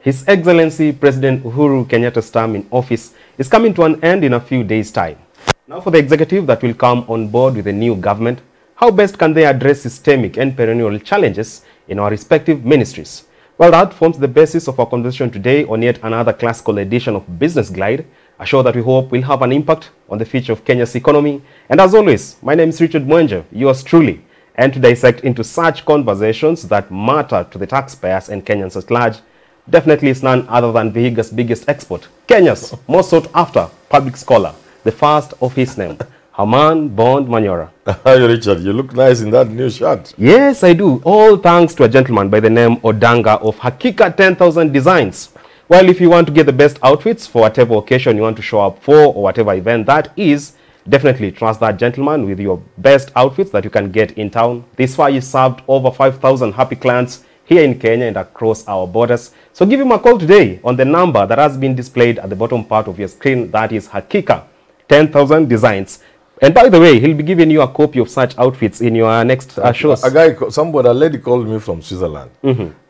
His Excellency President Uhuru Kenyatta's term in office is coming to an end in a few days' time. Now for the executive that will come on board with the new government, how best can they address systemic and perennial challenges in our respective ministries? Well, that forms the basis of our conversation today on yet another classical edition of Business Glide, a show that we hope will have an impact on the future of Kenya's economy. And as always, my name is Richard Mwenje, yours truly, and to dissect into such conversations that matter to the taxpayers and Kenyans at large, definitely is none other than Vihiga's biggest export, Kenya's most sought after public scholar, the first of his name, Herman Bond Manyora. Hi, Richard. You look nice in that new shirt. Yes, I do. All thanks to a gentleman by the name Odanga of Hakika 10,000 Designs. Well, if you want to get the best outfits for whatever occasion you want to show up for or whatever event that is, definitely trust that gentleman with your best outfits that you can get in town. This far, you served over 5,000 happy clients here in Kenya and across our borders. So give him a call today on the number that has been displayed at the bottom part of your screen. That is Hakika 10,000 Designs. And by the way, he'll be giving you a copy of such outfits in your next shows. A lady called me from Switzerland,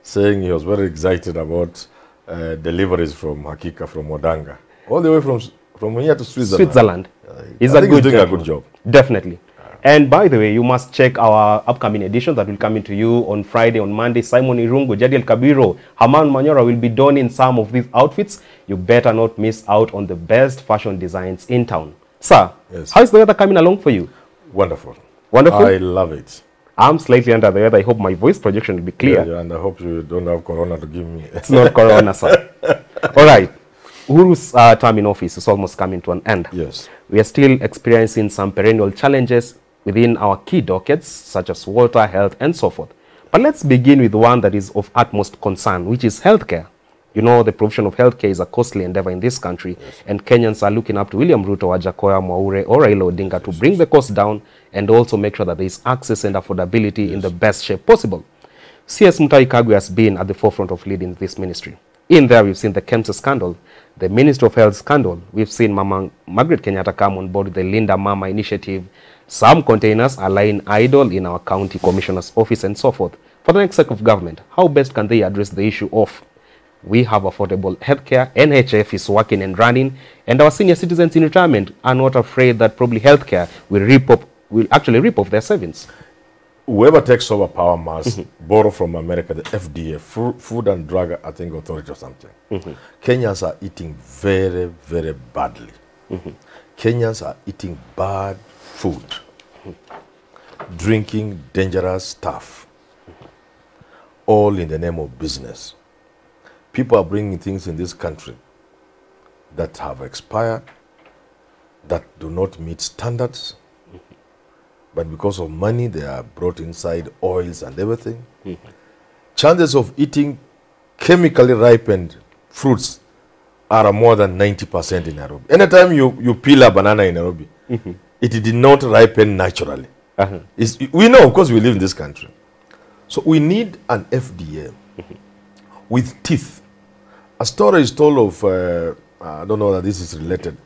saying he was very excited about deliveries from Hakika, from Odanga, all the way from here to Switzerland. He's doing a good job. Definitely. And by the way, you must check our upcoming edition that will come into you on Friday, on Monday. Simon Irungu, Jadiel Kabiro, Herman Manyora will be donning some of these outfits. You better not miss out on the best fashion designs in town. Sir, yes. How is the weather coming along for you? Wonderful. Wonderful? I love it. I'm slightly under the weather. I hope my voice projection will be clear. Yeah, and I hope you don't have corona to give me. It's not corona, sir. All right. Uhuru's term in office is almost coming to an end. Yes. We are still experiencing some perennial challenges within our key dockets, such as water, health, and so forth. But let's begin with one that is of utmost concern, which is healthcare. You know, the provision of healthcare is a costly endeavor in this country, yes. And Kenyans are looking up to William Ruto, Wajakoya, Mwaure, or Raila Odinga to bring the cost down and also make sure that there is access and affordability in the best shape possible. CS Mutahi Kagwe has been at the forefront of leading this ministry. In there, we've seen the KEMSA scandal, the Minister of Health scandal. We've seen Mama Margaret Kenyatta come on board with the Linda Mama initiative. Some containers are lying idle in our county commissioner's office and so forth. For the next cycle of government, how best can they address the issue of we have affordable healthcare, NHF is working and running, and our senior citizens in retirement are not afraid that probably healthcare will actually rip off their savings? Whoever takes over power must borrow from America, the FDA, Food and Drug, I think, Authority or something. Kenyans are eating very, very badly. Kenyans are eating bad food, drinking dangerous stuff, all in the name of business. People are bringing things in this country that have expired, that do not meet standards, but because of money, they are brought inside oils and everything. Chances of eating chemically ripened fruits are more than 90% in Nairobi. Anytime you peel a banana in Nairobi, it did not ripen naturally. We know, of course, we live in this country. So we need an FDA with teeth. A story is told of, I don't know that this is related,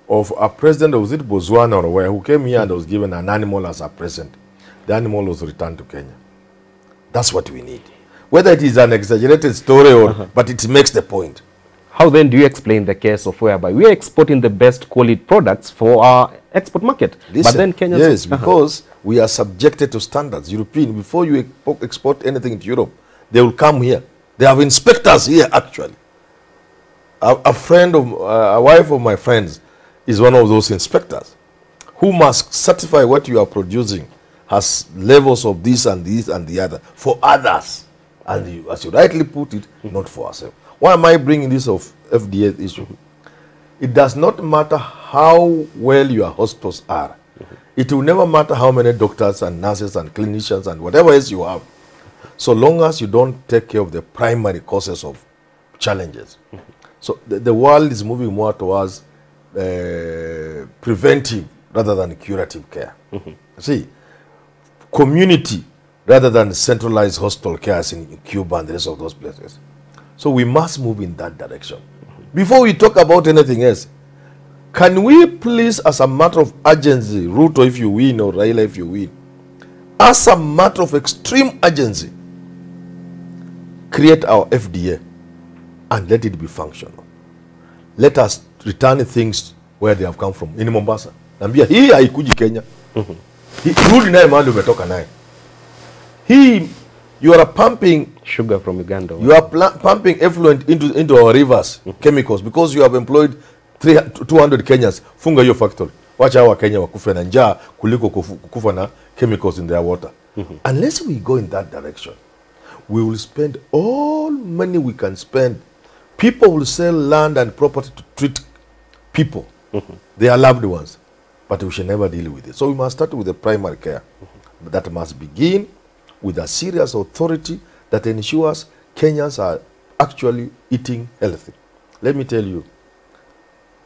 of a president, was it Botswana or where, who came here and was given an animal as a present. The animal was returned to Kenya. That's what we need. Whether it is an exaggerated story or, but it makes the point. How then do you explain the case of whereby we are exporting the best quality products for our export market? Listen, but then Kenyans, yes, because we are subjected to standards. European, before you export anything to Europe, they will come here. They have inspectors here, actually. A friend of, a wife of my friends is one of those inspectors who must certify what you are producing has levels of this and this and the other for others. And you, as you rightly put it, not for ourselves. Why am I bringing this of FDA issue? It does not matter how well your hospitals are. It will never matter how many doctors and nurses and clinicians and whatever else you have, so long as you don't take care of the primary causes of challenges. So the world is moving more towards preventive rather than curative care. See, community rather than centralized hospital care as in Cuba and the rest of those places. So we must move in that direction. Before we talk about anything else, can we please, as a matter of urgency, Ruto if you win or Raila if you win, as a matter of extreme urgency, create our FDA and let it be functional. Let us return things where they have come from. In Mombasa, naambia hii haikuji Kenya. Rudi naye mahali umetoka naye. Hii, you are pumping sugar from Uganda. You are pumping effluent into our rivers, chemicals, because you have employed 200 Kenyans. Funga your factory. Wacha hawa Kenya wakufe na njaa kuliko kufa na chemicals in their water. Unless we go in that direction, we will spend all money we can spend. People will sell land and property to treat people. They are loved ones. But we should never deal with it. So we must start with the primary care. That must begin with a serious authority that ensures Kenyans are actually eating healthy. Let me tell you,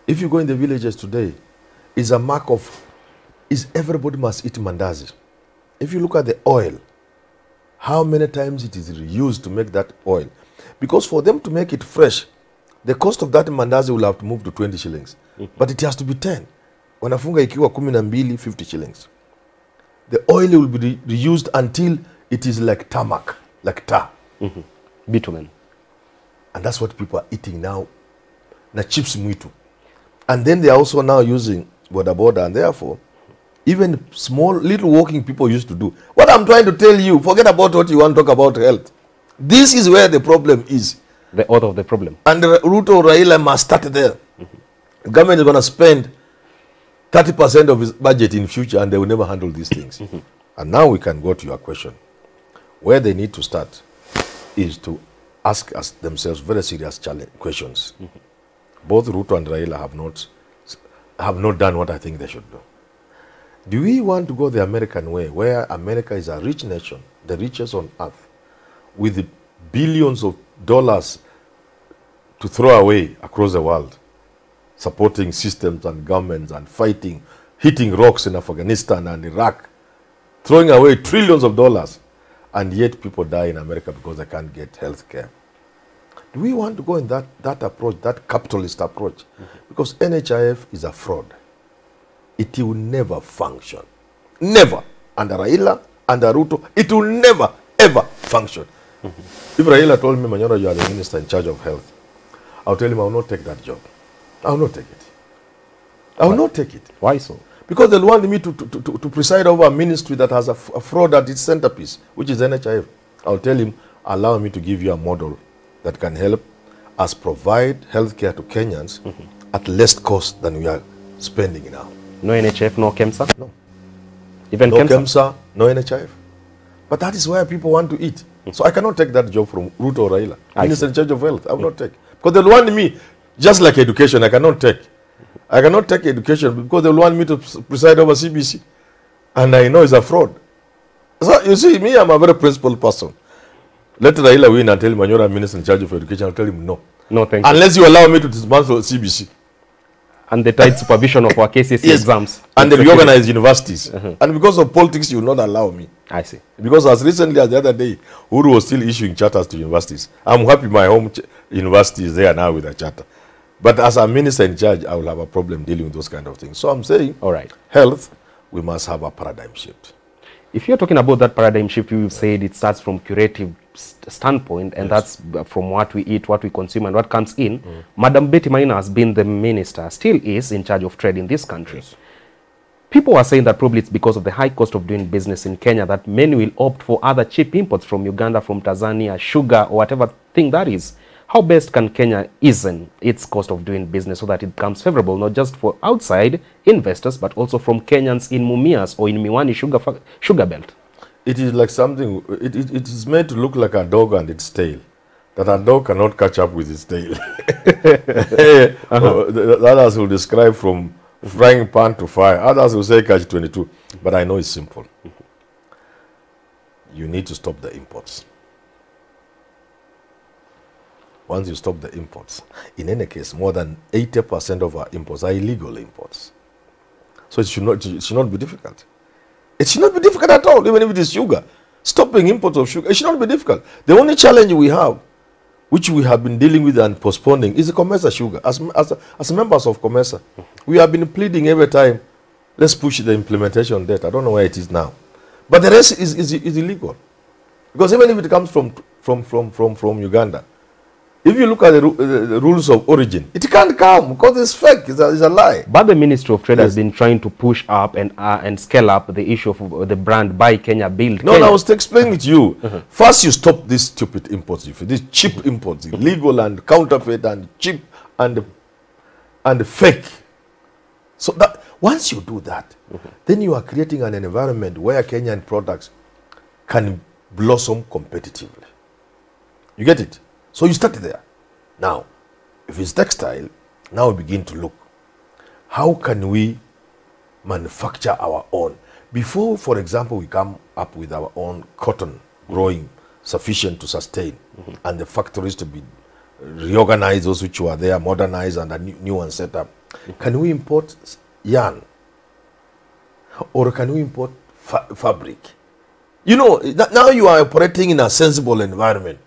if you go in the villages today, it's a mark of, everybody must eat mandazi. If you look at the oil, how many times it is reused to make that oil. Because for them to make it fresh, the cost of that mandazi will have to move to 20 shillings. But it has to be 10. Wanafunga ikiwa 12, 50 shillings. The oil will be reused until it is like tarmac, like tar. Bitumen. And that's what people are eating now. Na chips mwitu. And then they are also now using boda, and therefore, even small, little walking people used to do. What I'm trying to tell you, forget about what you want to talk about health. This is where the problem is. The author of the problem. And Ruto Raila must start there. The government is going to spend 30% of its budget in future, and they will never handle these things. And now we can go to your question. Where they need to start is to ask us themselves very serious questions. Both Ruto and Raila have not done what I think they should do. Do we want to go the American way, where America is a rich nation, the richest on earth, with billions of dollars to throw away across the world, supporting systems and governments and fighting, hitting rocks in Afghanistan and Iraq, throwing away trillions of dollars, and yet people die in America because they can't get health care? Do we want to go in that approach, that capitalist approach? Because NHIF is a fraud. It will never function. Never. Under Raila, under Ruto, it will never, ever function. If Raila told me, Manyora, you are the minister in charge of health, I'll tell him I will not take that job. I will not take it. I will not take it. Why so? Because they'll want me to preside over a ministry that has a fraud at its centerpiece, which is NHIF. I'll tell him, allow me to give you a model that can help us provide healthcare to Kenyans at less cost than we are spending now. No NHIF, no KEMSA? No. Even no KEMSA? KEMSA, no NHIF. But that is where people want to eat. So I cannot take that job from Ruto or Raila. Minister in charge of health, I will not take. Because they'll want me, just like education, I cannot take. I cannot take education because they'll want me to preside over CBC. And I know it's a fraud. So you see, me, I'm a very principled person. Let Raila win and tell him, you're a minister in charge of education. I'll tell him no. No, thank you. Unless you allow me to dismantle CBC. And the tight supervision of our KCSE yes. exams. And the reorganized universities. And because of politics, you will not allow me. I see. Because as recently as the other day, Uhuru was still issuing charters to universities. I'm happy my home university is there now with a charter. But as a minister in charge, I will have a problem dealing with those kind of things. So I'm saying, all right, health, we must have a paradigm shift. If you're talking about that paradigm shift, you've said it starts from curative standpoint, and yes, that's from what we eat, what we consume, and what comes in. Madam Betty Maina has been the minister, still is in charge of trade in this country. Yes. People are saying that probably it's because of the high cost of doing business in Kenya that many will opt for other cheap imports from Uganda, from Tanzania, sugar, or whatever thing that is. How best can Kenya easen its cost of doing business so that it becomes favorable, not just for outside investors, but also from Kenyans in Mumias or in Miwani sugar belt? It is like something, it is made to look like a dog and its tail. That a dog cannot catch up with its tail. Others will describe from frying pan to fire. Others will say catch 22. But I know it's simple. You need to stop the imports. Once you stop the imports, in any case, more than 80% of our imports are illegal imports. So it should not be difficult. It should not be difficult at all, even if it is sugar. Stopping imports of sugar, it should not be difficult. The only challenge we have, which we have been dealing with and postponing, is the COMESA sugar. As members of COMESA, we have been pleading every time, let's push the implementation date. I don't know where it is now. But the rest is illegal. Because even if it comes from Uganda, If you look at the rules of origin, it can't come because it's fake. It's a lie. But the Ministry of Trade Yes. has been trying to push up and scale up the issue of the brand Buy Kenya, Build No, Kenya. I was explaining it to you. First, you stop these stupid imports, these cheap imports, illegal and counterfeit and cheap and fake. So that once you do that, then you are creating an environment where Kenyan products can blossom competitively. You get it? So you start there. Now, if it's textile, now we begin to look. How can we manufacture our own? Before, for example, we come up with our own cotton growing sufficient to sustain, and the factories to be reorganized, those which were there, modernized, and a new one set up. Can we import yarn? Or can we import fabric? You know, now you are operating in a sensible environment.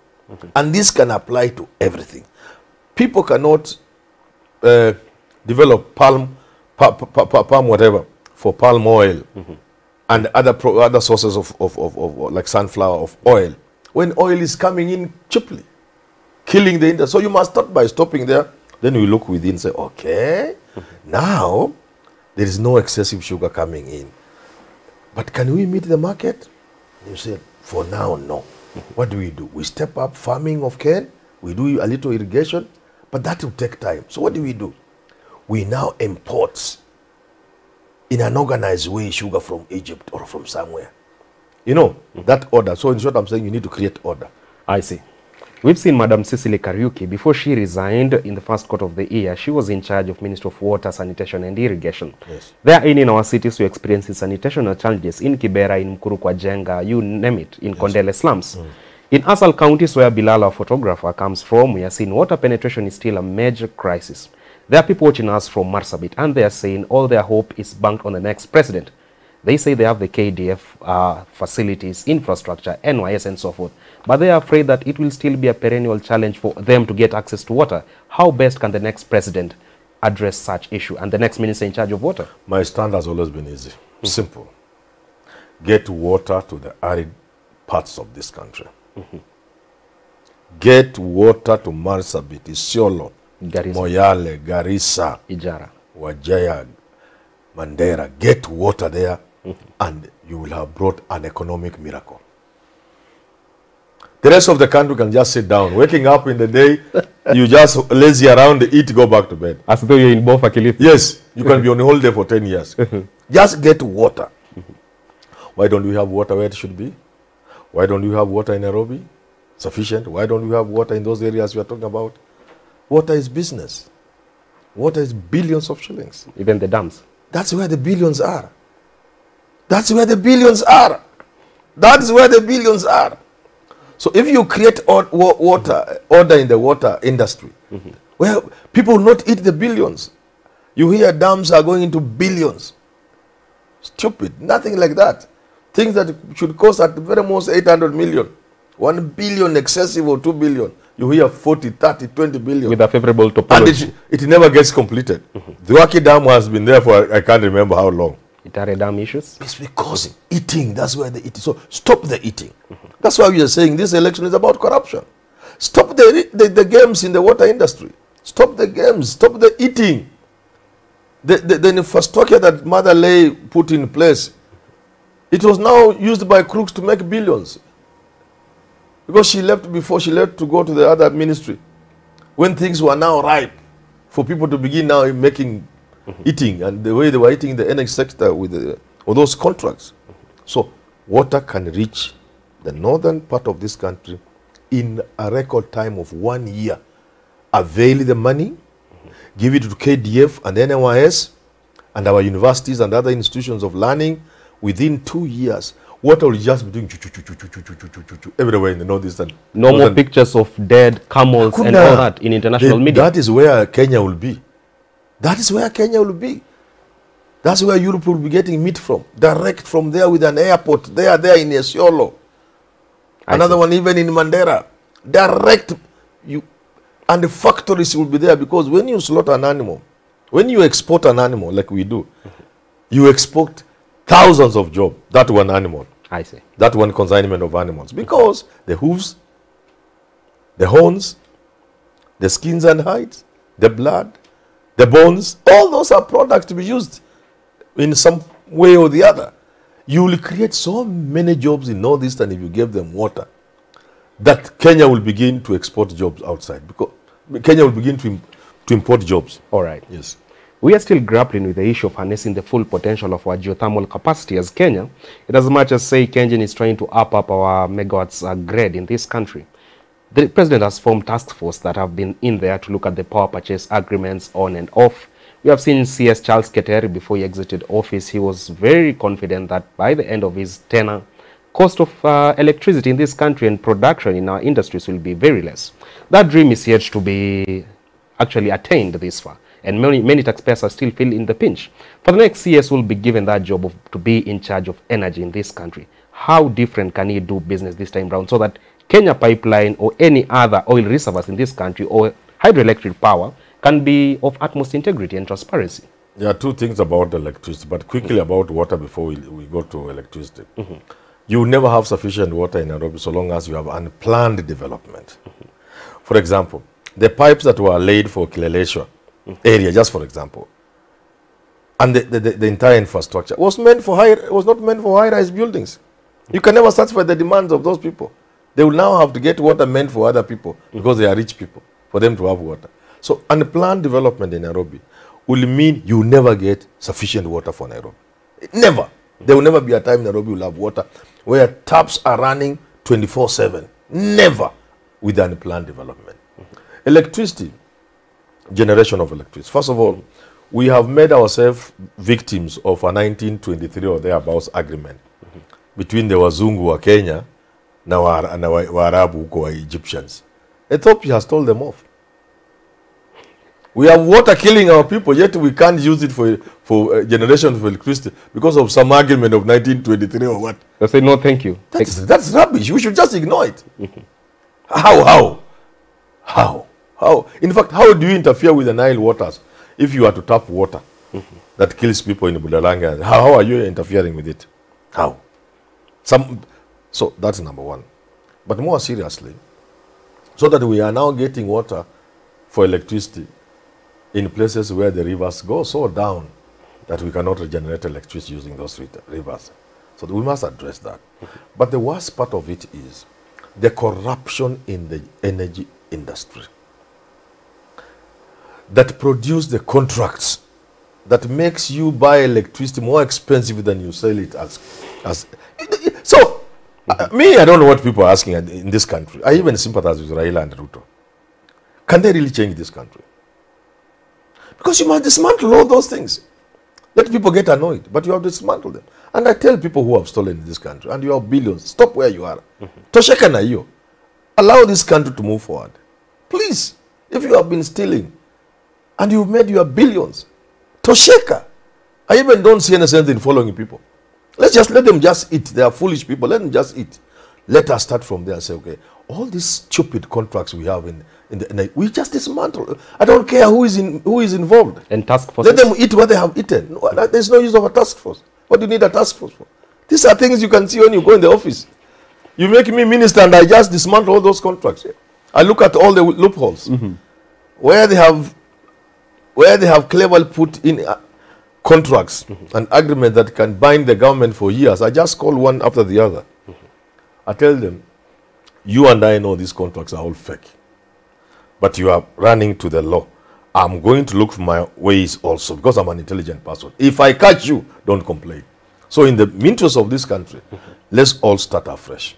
And this can apply to everything. People cannot develop palm whatever for palm oil and other sources of like sunflower of oil when oil is coming in cheaply, killing the industry. So you must start by stopping there. Then we look within and say, okay, now there is no excessive sugar coming in. But can we meet the market? You say, for now, no. What do? We step up farming of cane. We do a little irrigation, but that will take time. So what do? We now import in an organized way sugar from Egypt or from somewhere. You know, that order. So in short, I'm saying you need to create order. I see. We've seen Madam Cecily Kariuki. Before she resigned in the first quarter of the year, she was in charge of Ministry of Water, Sanitation and Irrigation. Yes. There in our cities, we experience sanitational challenges in Kibera, in Mkurukwa, Jenga, you name it, in Kondele slums. In Asal counties, where Bilal, our photographer, comes from, we are seeing water penetration is still a major crisis. There are people watching us from Marsabit, and they are saying all their hope is banked on the next president. They say they have the KDF facilities, infrastructure, NYS and so forth. But they are afraid that it will still be a perennial challenge for them to get access to water. How best can the next president address such issue and the next minister in charge of water? My stand has always been easy. Simple. Get water to the arid parts of this country. Get water to Marsabit, Isiolo, Garissa, Moyale, Garissa, Ijara. Wajaya, Mandera. Get water there and you will have brought an economic miracle. The rest of the country can just sit down. Waking up in the day, you just lazy around, eat, go back to bed. As though you're in Bofa Kilifi. Yes, you can be on holiday for 10 years. Just get water. Why don't we have water where it should be? Why don't we have water in Nairobi? Sufficient. Why don't we have water in those areas we are talking about? Water is business. Water is billions of shillings. Even the dams. That's where the billions are. That's where the billions are. That's where the billions are. So if you create order in the water industry, well, people will not eat the billions. You hear dams are going into billions. Stupid. Nothing like that. Things that should cost at the very most 800 million. 1 billion excessive or 2 billion. You hear 40, 30, 20 billion. With a favorable topology. And it never gets completed. The Waki Dam has been there for I can't remember how long. Itare Dam issues? It's because eating, that's where the eating. So stop the eating. That's why we are saying this election is about corruption. Stop the games in the water industry. Stop the games. Stop the eating. The infrastructure that Mother Lay put in place, it was now used by crooks to make billions. Because she left before she left to go to the other ministry. When things were now ripe for people to begin now making eating, and the way they were eating the NX sector with all those contracts. So water can reach the northern part of this country in a record time of 1 year. Avail the money, give it to KDF and NYS and our universities and other institutions of learning. Within 2 years, water will just be doing everywhere in the northeastern. No more pictures of dead camels and all that in international media. That is where Kenya will be. That is where Kenya will be. That's where Europe will be getting meat from. Direct from there with an airport. They are there in Isiolo. Another one even in Mandera. Direct. And the factories will be there, because when you slaughter an animal, when you export an animal like we do, you export thousands of jobs. That one animal. I see. That one consignment of animals. Because the hooves, the horns, the skins and hides, the blood, the bones, all those are products to be used in some way or the other. You will create so many jobs in Northeastern if you give them water, that Kenya will begin to export jobs outside, because Kenya will begin to import jobs. All right. Yes. We are still grappling with the issue of harnessing the full potential of our geothermal capacity as Kenya, in as much as, say, Kenyan is trying to up our megawatts grade in this country. The president has formed task force that have been in there to look at the power purchase agreements on and off. We have seen CS Charles Keteri, before he exited office, he was very confident that by the end of his tenure, cost of electricity in this country and production in our industries will be very less. That dream is yet to be actually attained this far, and many taxpayers are still feeling the pinch. For the next CS will be given that job to be in charge of energy in this country. How different can he do business this time round, so that Kenya Pipeline or any other oil reservoirs in this country or hydroelectric power can be of utmost integrity and transparency? There are two things about electricity, but quickly about water before we go to electricity. You will never have sufficient water in Nairobi so long as you have unplanned development. For example, the pipes that were laid for Kileleshwa area, just for example, and the entire infrastructure was not meant for high-rise buildings. You can never satisfy the demands of those people. They will now have to get water meant for other people because they are rich people, for them to have water. So unplanned development in Nairobi will mean you never get sufficient water for Nairobi. Never. There will never be a time Nairobi will have water where taps are running 24/7. Never with unplanned development. Electricity, generation of electricity. First of all, we have made ourselves victims of a 1923 or thereabouts agreement between the Wazungu wa Kenya na Waarabu huko wa Egyptians. Ethiopia has told them off. We have water killing our people, yet we can't use it for generation of electricity because of some argument of 1923 or what. They say, no, thank you. That's rubbish. We should just ignore it. How? In fact, how do you interfere with the Nile waters if you are to tap water that kills people in Bulalanga? How are you interfering with it? How? So that's number one. But more seriously, so that we are now getting water for electricity in places where the rivers go so down that we cannot regenerate electricity using those rivers. So we must address that. But the worst part of it is the corruption in the energy industry that produce the contracts that makes you buy electricity more expensive than you sell it as. So, me, I don't know what people are asking in this country. I even sympathize with Raila and Ruto. Can they really change this country? Because you must dismantle all those things. Let people get annoyed, but you have to dismantle them. And I tell people who have stolen in this country, and you have billions, stop where you are. Tosheka na hiyo. Allow this country to move forward. Please, if you have been stealing, and you've made your billions, tosheka. I even don't see any sense in following people. Let's just let them just eat. They are foolish people. Let them just eat. Let us start from there and say, okay, all these stupid contracts we have we just dismantle. I don't care who is involved. And task forces? Let them eat what they have eaten. No, there's no use of a task force. What do you need a task force for? These are things you can see when you go in the office. You make me minister and I just dismantle all those contracts. I look at all the loopholes where they have cleverly put in contracts and agreements that can bind the government for years. I just call one after the other. I tell them, you and I know these contracts are all fake. But you are running to the law. I'm going to look for my ways also because I'm an intelligent person. If I catch you, don't complain. So in the interest of this country, let's all start afresh.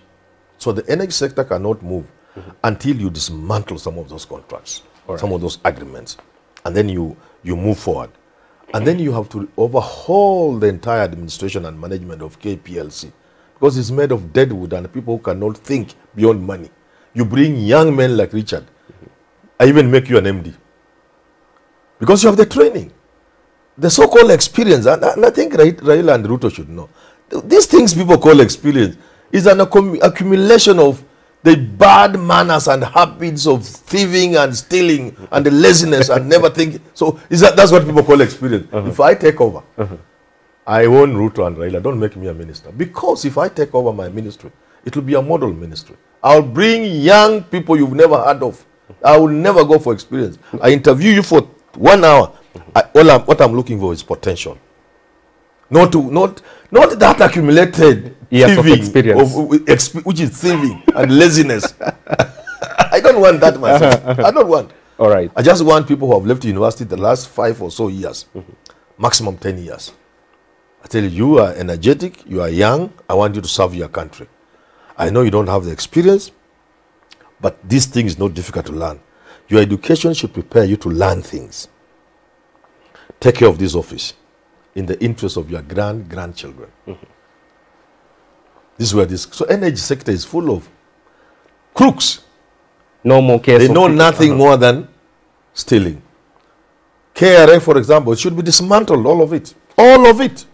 So the energy sector cannot move until you dismantle some of those contracts, some of those agreements. And then you move forward. And then you have to overhaul the entire administration and management of KPLC because it's made of dead wood and people who cannot think beyond money. You bring young men like Richard. I even make you an MD because you have the training, the so-called experience. And I think Raila and Ruto should know. These things people call experience is an accumulation of the bad manners and habits of thieving and stealing and the laziness and never thinking. So that's what people call experience. If I take over, I own Ruto and Raila. Don't make me a minister. Because if I take over my ministry, it will be a model ministry. I'll bring young people you've never heard of I will never go for experience. I interview you for 1 hour. What I'm looking for is potential. Not that accumulated years of thieving, experience. which is thieving and laziness. I don't want that myself. I don't want. All right. I just want people who have left university the last 5 or so years, maximum 10 years. I tell you, you are energetic, you are young, I want you to serve your country. I know you don't have the experience, but this thing is not difficult to learn. Your education should prepare you to learn things. Take care of this office in the interest of your grandchildren. This is where this. So energy sector is full of crooks. No more cases. They know nothing more than stealing. KRA, for example, should be dismantled, all of it. All of it.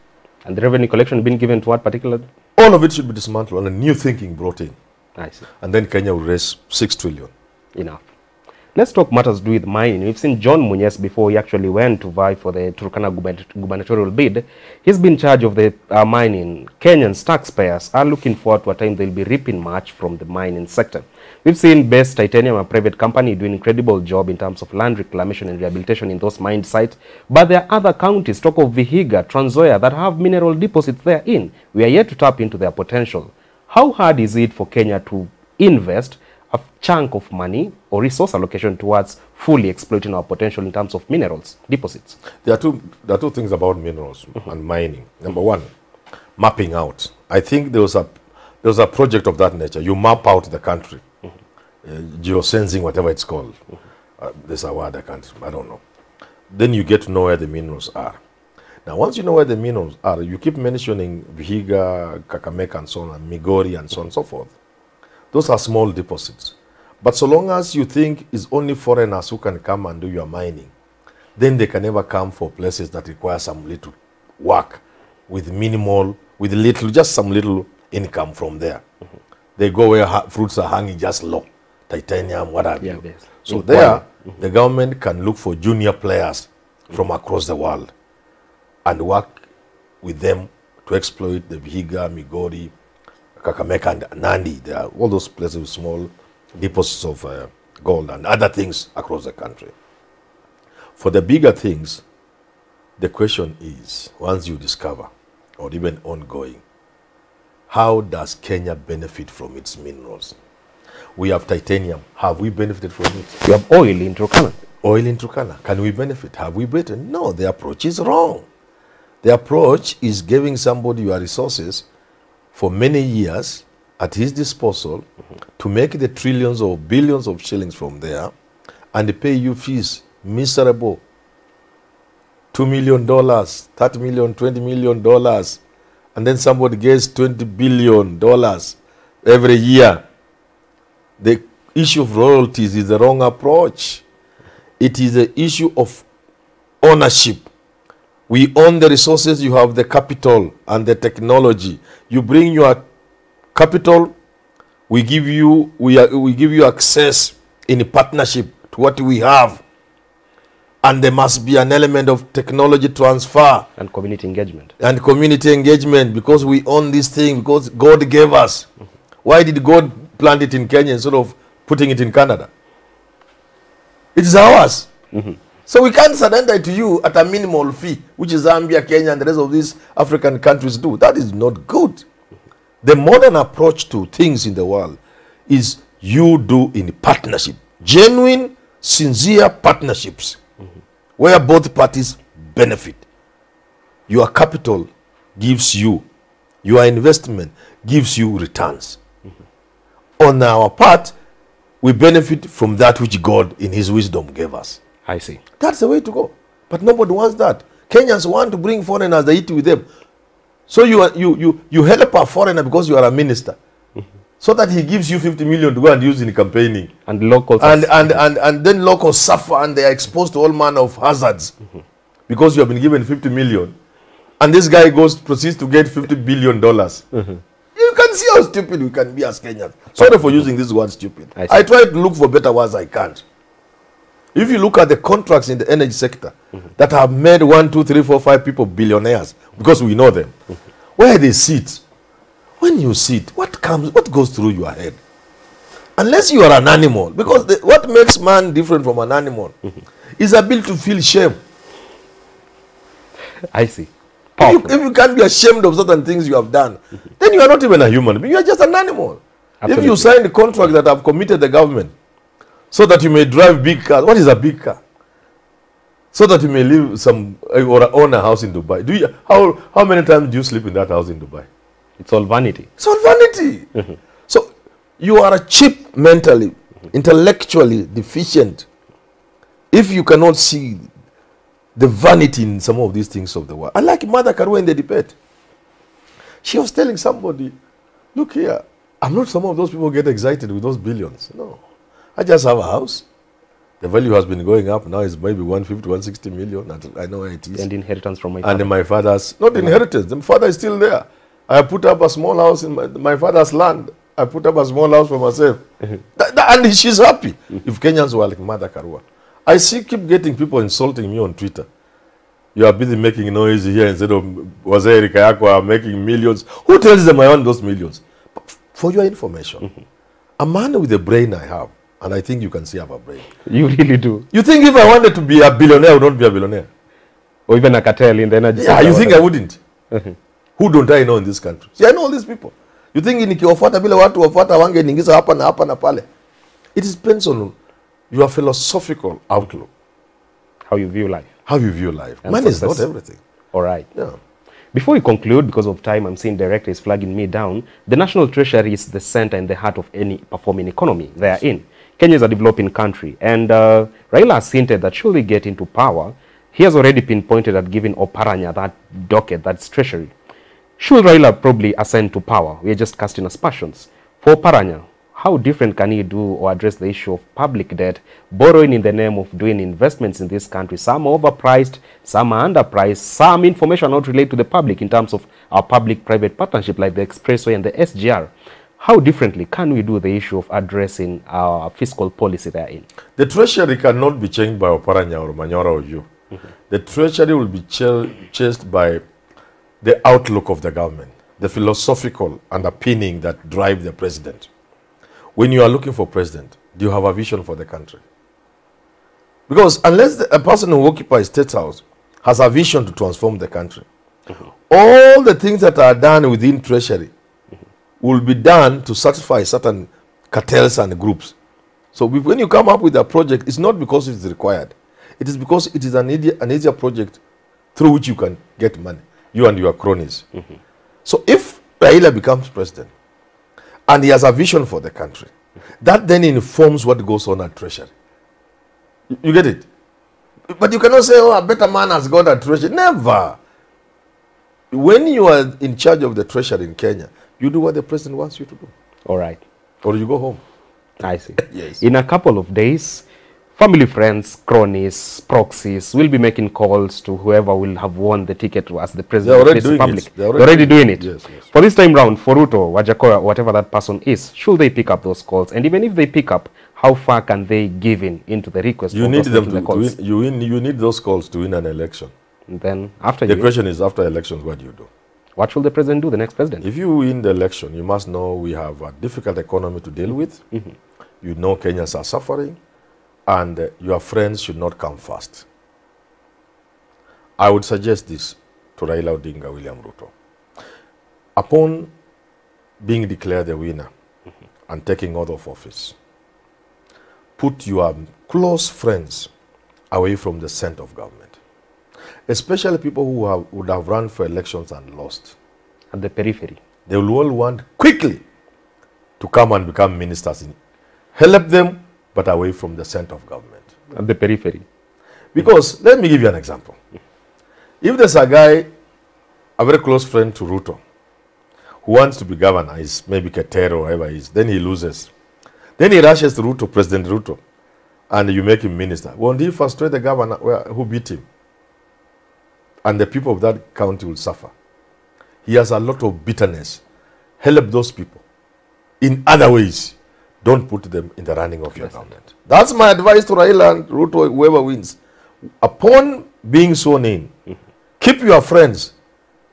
And the revenue collection been given to what particular? All of it should be dismantled and a new thinking brought in. I see. And then Kenya will raise 6 trillion. Enough. Let's talk matters to do with mining. We've seen John Munyes before he actually went to vie for the Turkana gubernatorial bid. He's been in charge of the mining. Kenyans, taxpayers, are looking forward to a time they'll be reaping much from the mining sector. We've seen Best Titanium, a private company, doing an incredible job in terms of land reclamation and rehabilitation in those mine sites. But there are other counties, talk of Vihiga, Trans Nzoia, that have mineral deposits therein. We are yet to tap into their potential. How hard is it for Kenya to invest a chunk of money or resource allocation towards fully exploiting our potential in terms of minerals deposits? There are two things about minerals and mining. Number one, mapping out. I think there was a project of that nature. You map out the country, geosensing, whatever it's called. There's a word I don't know. Then you get to know where the minerals are. Now, once you know where the minerals are, you keep mentioning Vihiga, Kakamega, and so on, and Migori, and so on and so forth. Those are small deposits. But so long as you think it's only foreigners who can come and do your mining, then they can never come for places that require some little work with just some little income from there. They go where fruits are hanging just low, titanium, what have you. So there, the government can look for junior players from across the world and work with them to exploit the Vihiga, Migori, Kakamega, and Nandi. There are all those places with small deposits of gold and other things across the country. For the bigger things, the question is, once you discover, or even ongoing, how does Kenya benefit from its minerals? We have titanium. Have we benefited from it? We have oil in Turkana. Oil in Turkana. Can we benefit? Have we benefited? No, the approach is wrong. The approach is giving somebody your resources for many years at his disposal to make the trillions or billions of shillings from there and pay you fees, miserable. $2 million, $30 million, $20 million, and then somebody gets $20 billion every year. The issue of royalties is the wrong approach. It is an issue of ownership. We own the resources, you have the capital and the technology. You bring your capital, we give you access in a partnership to what we have. And there must be an element of technology transfer. And community engagement. And community engagement, because we own this thing, because God gave us. Why did God plant it in Kenya instead of putting it in Canada? It is ours. So we can't surrender it to you at a minimal fee, which is Zambia, Kenya, and the rest of these African countries do. That is not good. The modern approach to things in the world is you do in partnership. Genuine, sincere partnerships where both parties benefit. Your capital gives you, your investment gives you returns. On our part, we benefit from that which God in his wisdom gave us. I see. That's the way to go. But nobody wants that. Kenyans want to bring foreigners, they eat with them. So you help a foreigner because you are a minister. So that he gives you 50 million to go and use in campaigning. And locals and then locals suffer and they are exposed to all manner of hazards. Because you have been given 50 million. And this guy proceeds to get $50 billion. You can see how stupid we can be as Kenyans. Sorry for using this word stupid. I try to look for better words, I can't. If you look at the contracts in the energy sector that have made 1, 2, 3, 4, 5 people billionaires, because we know them, where they sit, when you sit, what goes through your head? Unless you are an animal. Because what makes man different from an animal is ability to feel shame. I see. If you can't be ashamed of certain things you have done, then you are not even a human being. You are just an animal. Absolutely. If you sign the contract that I've committed the government so that you may drive big cars, what is a big car? So that you may live or own a house in Dubai. How many times do you sleep in that house in Dubai? It's all vanity. It's all vanity. So you are a cheap mentally, intellectually deficient if you cannot see the vanity in some of these things of the world. I like Mother Karua in the debate. She was telling somebody, look here, I'm not some of those people who get excited with those billions. No. I just have a house. The value has been going up. Now it's maybe 150, 160 million. I know where it is. And inheritance from my father. And my father's, not inheritance, the father is still there. I put up a small house in my father's land. I put up a small house for myself. And she's happy. If Kenyans were like Mother Karua. I keep getting people insulting me on Twitter. You are busy making noise here instead of Waziri Kayako making millions. Who tells them I want those millions? But for your information, a man with the brain I have, and I think you can see I have a brain. You really do. You think if I wanted to be a billionaire, I would not be a billionaire? Or even a cartel in the energy sector? Yeah, you think I wouldn't? Who don't I know in this country? See, I know all these people. You think nikiwafuata bila watu wafuata wange ningiza hapa na pale? It depends on your philosophical outlook. How you view life. How you view life. Money is not everything. All right. Yeah. Before we conclude, because of time, I'm seeing director is flagging me down. The National Treasury is the center and the heart of any performing economy they are in. Kenya is a developing country. And Raila has hinted that should they get into power, he has already pinpointed at giving Oparanya that docket, that's treasury. Should Raila probably ascend to power? We are just casting aspersions. For Oparanya, how different can he do or address the issue of public debt, borrowing in the name of doing investments in this country? Some are overpriced, some are underpriced, some information not relate to the public in terms of our public-private partnership like the Expressway and the SGR. How differently can we do the issue of addressing our fiscal policy therein? The treasury cannot be changed by Oparanya or Manyora or you. The treasury will be changed by the outlook of the government, the philosophical underpinning that drive the president. When you are looking for president, do you have a vision for the country? Because unless a person who occupies State House has a vision to transform the country, all the things that are done within treasury will be done to satisfy certain cartels and groups. So when you come up with a project, it's not because it's required. It is because it is an easier project through which you can get money, you and your cronies. So if Raila becomes president, and he has a vision for the country, that then informs what goes on at treasury. You get it? But you cannot say, oh, a better man has got a treasury. Never. When you are in charge of the treasury in Kenya, you do what the president wants you to do. All right. Or you go home. I see. Yes. In a couple of days, family, friends, cronies, proxies will be making calls to whoever will have won the ticket as the president of the Republic. They're already doing it. Yes, yes. For this time round, for Ruto, Wajakoya, whatever that person is, should they pick up those calls? And even if they pick up, how far can they give in into the request? You need them to win. You need those calls to win an election. And then after the question is, after elections, what do you do? What should the president do, the next president? If you win the election, you must know we have a difficult economy to deal with. You know Kenyans are suffering. And your friends should not come first. I would suggest this to Raila Odinga, William Ruto. Upon being declared the winner and taking oath of office, put your close friends away from the scent of government, especially people who would have run for elections and lost. At the periphery. They will all want quickly to come and become ministers. Help them, but away from the center of government. At the periphery. Because, let me give you an example. If there's a guy, a very close friend to Ruto, who wants to be governor, is maybe Ketero or whoever he is, then he loses. Then he rushes to Ruto, President Ruto, and you make him minister. Won't he frustrate the governor who beat him? And the people of that county will suffer. He has a lot of bitterness. Help those people in other ways. Don't put them in the running of your government. That's my advice to Raila and Ruto, whoever wins. Upon being sworn in, keep your friends,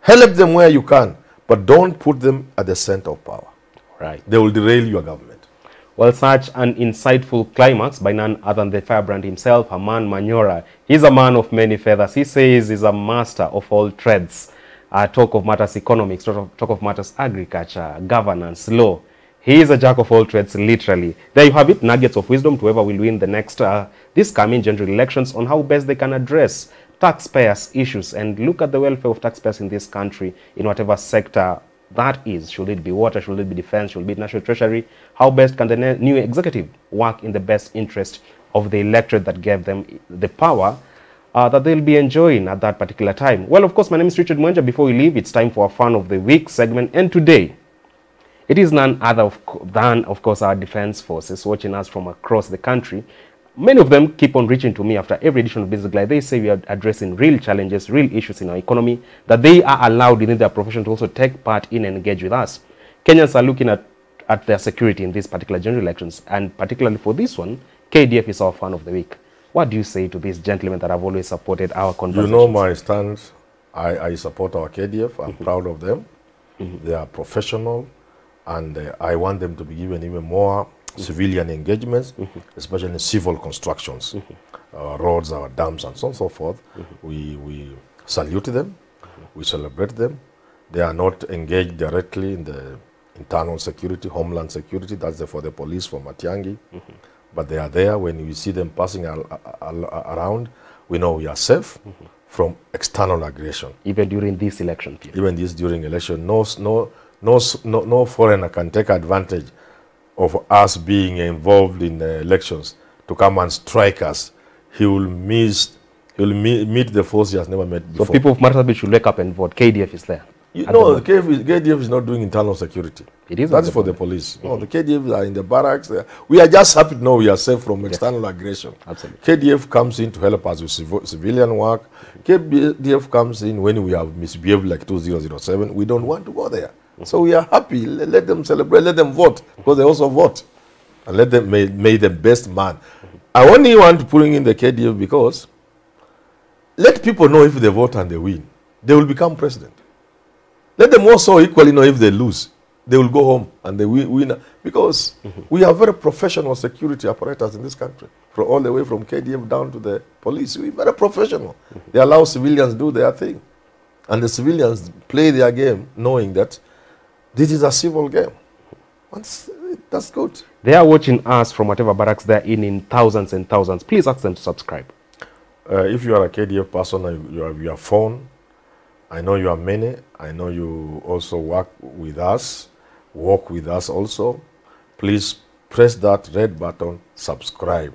help them where you can, but don't put them at the center of power. Right. They will derail your government. Well, such an insightful climax by none other than the firebrand himself, Herman Manyora. He's a man of many feathers. He says he's a master of all trades. Talk of matters economics, talk of matters agriculture, governance, law. He is a jack of all trades, literally. There you have it, nuggets of wisdom to whoever will win the next, this coming general elections on how best they can address taxpayers' issues and look at the welfare of taxpayers in this country in whatever sector that is. Should it be water, should it be defense, should it be national treasury? How best can the new executive work in the best interest of the electorate that gave them the power that they'll be enjoying at that particular time? Well, of course, my name is Richard Mwenja. Before we leave, it's time for our Fun of the Week segment. And today, it is none other than, of course, our defense forces watching us from across the country. Many of them keep on reaching to me after every edition of Business Glide. They say we are addressing real challenges, real issues in our economy, that they are allowed within their profession to also take part in and engage with us. Kenyans are looking at their security in these particular general elections, and particularly for this one, KDF is our Fun of the Week. What do you say to these gentlemen that have always supported our conversations? You know my stance. I support our KDF. I'm proud of them. They are professional, and I want them to be given even more civilian engagements, especially in civil constructions, our roads, our dams, and so on and so forth. We salute them, we celebrate them. They are not engaged directly in the internal security, homeland security. That's for the police, for Matiang'i. But they are there. When we see them passing around, we know we are safe from external aggression. Even during this election period. Even this during election, no foreigner can take advantage of us being involved in the elections to come and strike us. He will meet the force he has never met before. So people of Marsabit should wake up and vote. KDF is there. No, the KDF is not doing internal security. It is. That's for the police. No, the KDF are in the barracks. We are just happy to know we are safe from external aggression. Absolutely. KDF comes in to help us with civilian work. KDF comes in when we have misbehaved like 2007. We don't want to go there. So we are happy. Let them celebrate. Let them vote, because they also vote. And let them make the best man. I only want to put in the KDF because let people know if they vote and they win, they will become president. Let them also equally know if they lose, they will go home and they win. Because we have very professional security apparatus in this country, all the way from KDF down to the police. We're very professional. They allow civilians do their thing. And the civilians play their game knowing that this is a civil game. That's good. They are watching us from whatever barracks they're in thousands and thousands. Please ask them to subscribe. If you are a KDF person, you have your phone. I know you are many. I know you also work with us, walk with us also. Please press that red button, subscribe.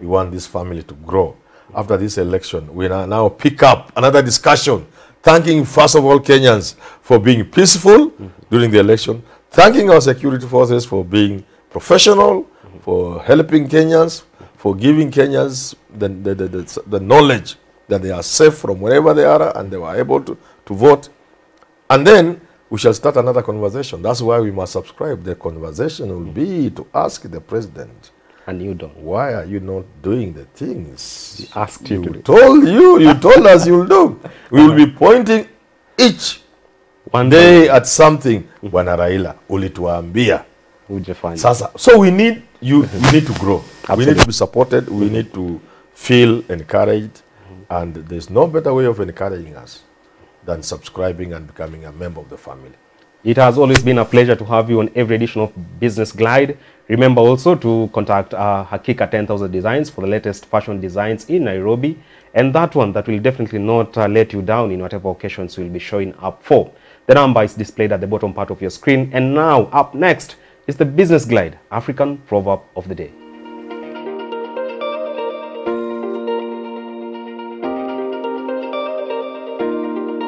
We want this family to grow. After this election, we now pick up another discussion, thanking first of all Kenyans for being peaceful during the election, thanking our security forces for being professional, for helping Kenyans, for giving Kenyans the knowledge that they are safe from wherever they are and they were able to vote. And then we shall start another conversation. That's why we must subscribe. The conversation will be to ask the president, and you don't. Why are you not doing the things he asked you to do? You told us you'll do. We will be pointing each one day at something. Bwana Raila ulituambia. Sasa. So we need you. We need to grow. Absolutely. We need to be supported. We need to feel encouraged. And there's no better way of encouraging us than subscribing and becoming a member of the family. It has always been a pleasure to have you on every edition of Business Glide. Remember also to contact Hakika 10,000 Designs for the latest fashion designs in Nairobi. And that one that will definitely not let you down in whatever occasions we'll be showing up for. The number is displayed at the bottom part of your screen. And now, up next is the Business Glide, African Proverb of the Day.